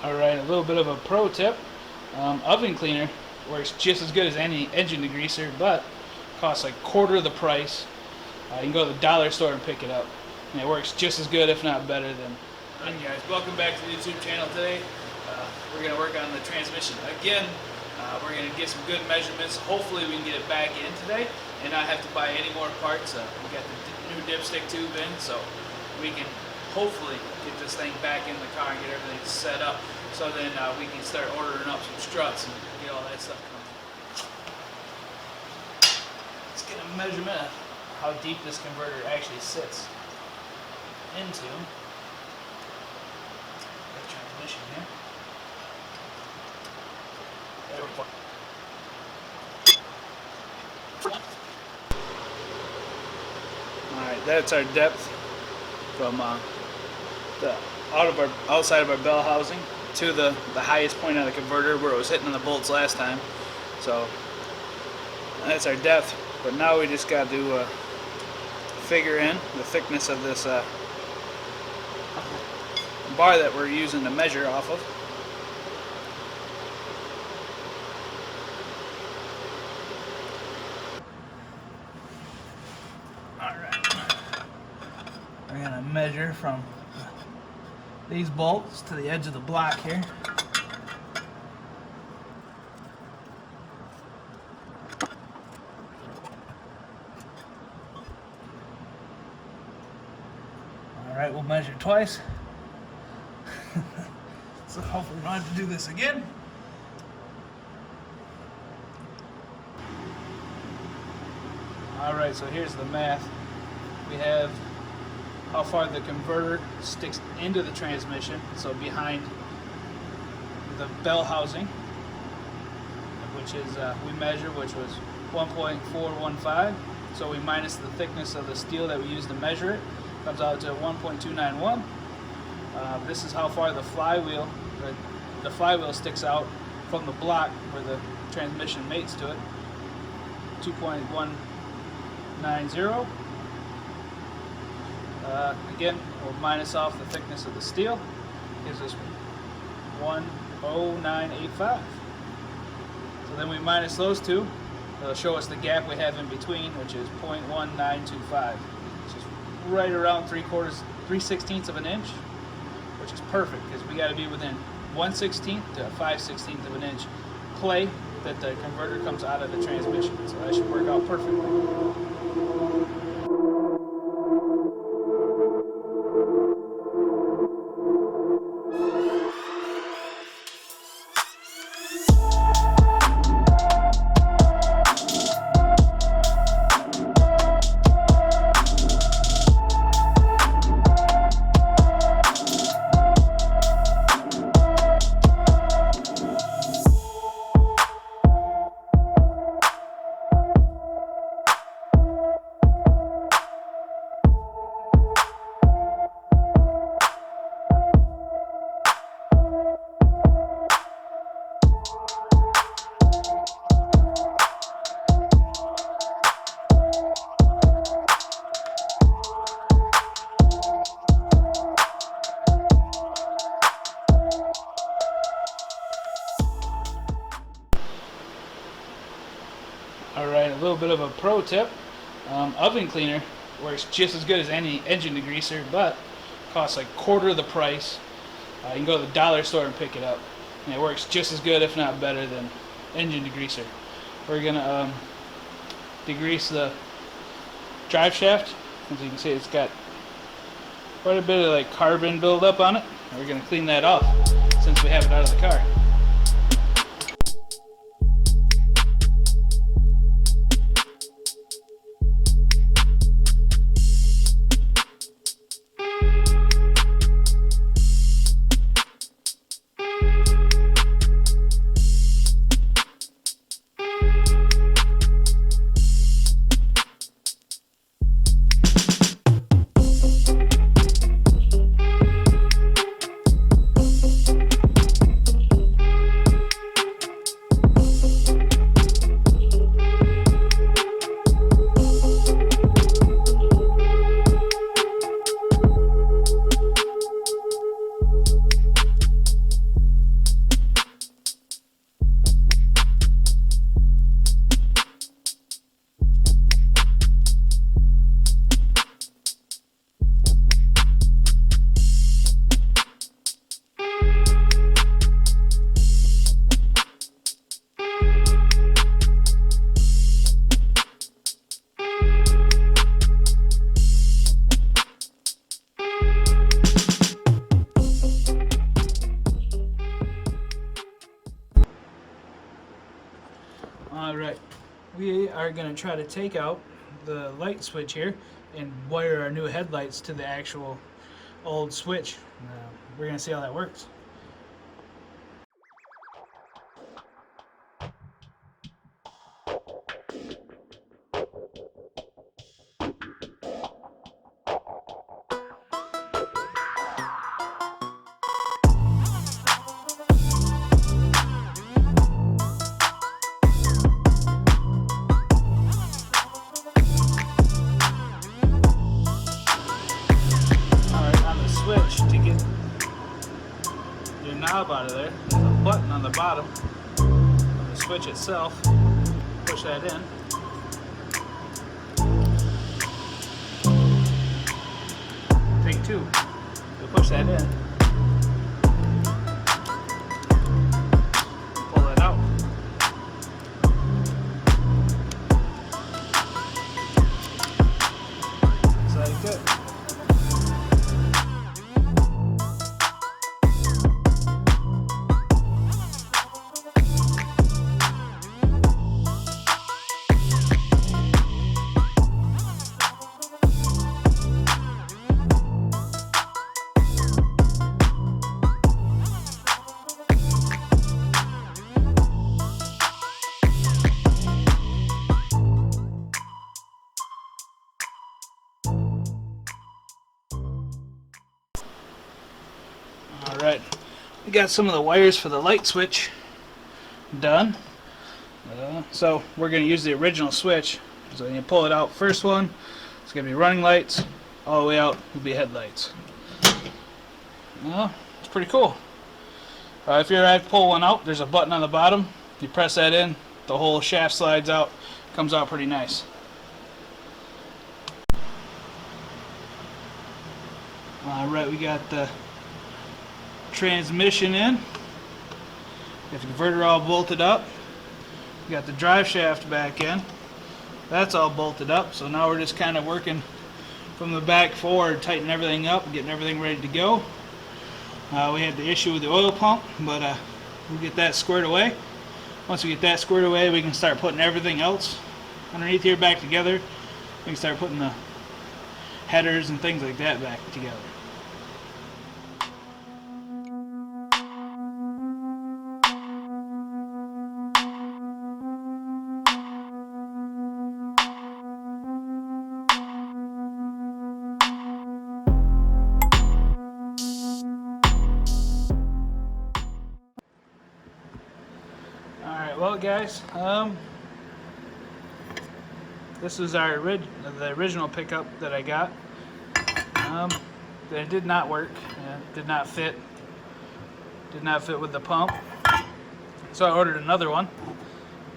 Alright, a little bit of a pro tip. Oven cleaner works just as good as any engine degreaser, but costs like quarter the price. You can go to the dollar store and pick it up. And it works just as good, if not better, than... Alright guys, welcome back to the YouTube channel today. We're going to work on the transmission again. We're going to get some good measurements. Hopefully we can get it back in today and not have to buy any more parts. We got the new dipstick tube in, so we can hopefully get this thing back in the car and get everything set up, so then we can start ordering up some struts and get all that stuff coming. Let's get a measurement of how deep this converter actually sits into the transmission here. There we go. Alright, that's our depth from the outside of our bell housing to the highest point of the converter where it was hitting the bolts last time. So that's our depth, but now we just got to figure in the thickness of this bar that we're using to measure off of. We're going to measure from these bolts to the edge of the block here. Alright, we'll measure twice. So hopefully we don't have to do this again. Alright, so here's the math. We have how far the converter sticks into the transmission, so behind the bell housing, which is we measure, which was 1.415. So we minus the thickness of the steel that we used to measure it, comes out to 1.291. This is how far the flywheel sticks out from the block where the transmission mates to it, 2.190. Again, we'll minus off the thickness of the steel, gives us 10985. So then we minus those two, it'll show us the gap we have in between, which is 0.1925. Which is right around 3/16 of an inch, which is perfect because we got to be within 1/16 to 5/16 of an inch play that the converter comes out of the transmission. So that should work out perfectly. Alright, a little bit of a pro tip. Oven cleaner works just as good as any engine degreaser, but costs like quarter the price. You can go to the dollar store and pick it up. And it works just as good, if not better, than engine degreaser. We're going to degrease the drive shaft. As you can see, it's got quite a bit of like carbon buildup on it. And we're going to clean that off since we have it out of the car. Alright, we are going to try to take out the light switch here and wire our new headlights to the actual old switch. We're going to see how that works. Switch to get your knob out of there. There's a button on the bottom of the switch itself. Push that in. Take two. You push that in. Pull that out. Just like that. Alright, we got some of the wires for the light switch done. So we're going to use the original switch. So you pull it out, first one, it's going to be running lights, all the way out will be headlights. It's pretty cool. If you're to pull one out, there's a button on the bottom. You press that in, the whole shaft slides out, comes out pretty nice. Alright, we got the transmission in. Got the converter all bolted up. We got the drive shaft back in. That's all bolted up. So now we're just kind of working from the back forward, tightening everything up, getting everything ready to go. We had the issue with the oil pump, but we'll get that squared away. Once we get that squared away, we can start putting everything else underneath here back together. We can start putting the headers and things like that back together. Well, guys, this is our the original pickup that I got. It did not work. Did not fit. Did not fit with the pump. So I ordered another one,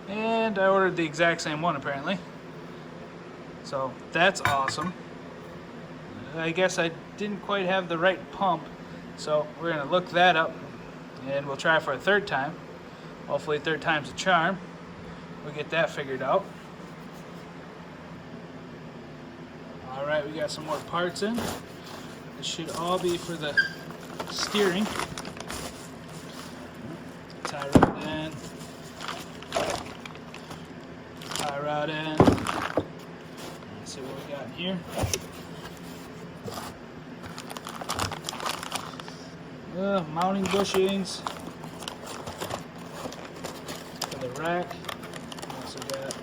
and I ordered the exact same one apparently. So that's awesome. I guess I didn't quite have the right pump, so we're gonna look that up, and we'll try for a third time. Hopefully third time's a charm. We'll get that figured out. Alright, we got some more parts in. This should all be for the steering. Tie rod in. Tie rod in. Let's see what we got in here. Mounting bushings. The rack. Also got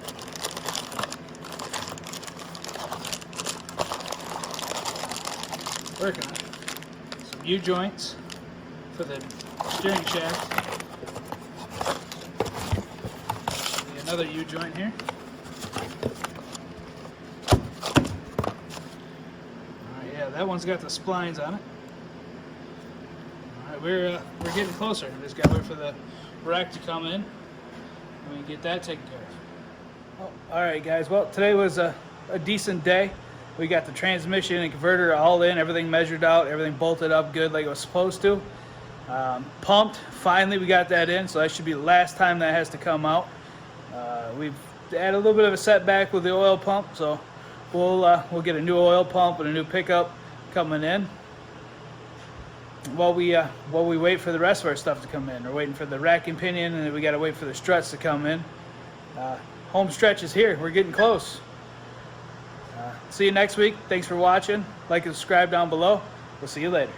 working on it. Some U-joints for the steering shaft. Another U-joint here. Alright, yeah, that one's got the splines on it. Alright, we're getting closer. We just gotta wait for the rack to come in. We get that taken care of. Oh, alright guys, well today was a decent day. We got the transmission and converter all in, everything measured out, everything bolted up good like it was supposed to. Pumped, finally we got that in, so that should be the last time that has to come out. We've had a little bit of a setback with the oil pump, so we'll get a new oil pump and a new pickup coming in. While we wait for the rest of our stuff to come in, we're waiting for the rack and pinion, and then we got to wait for the struts to come in. Home stretch is here. We're getting close. See you next week. Thanks for watching. Like and subscribe down below. We'll see you later.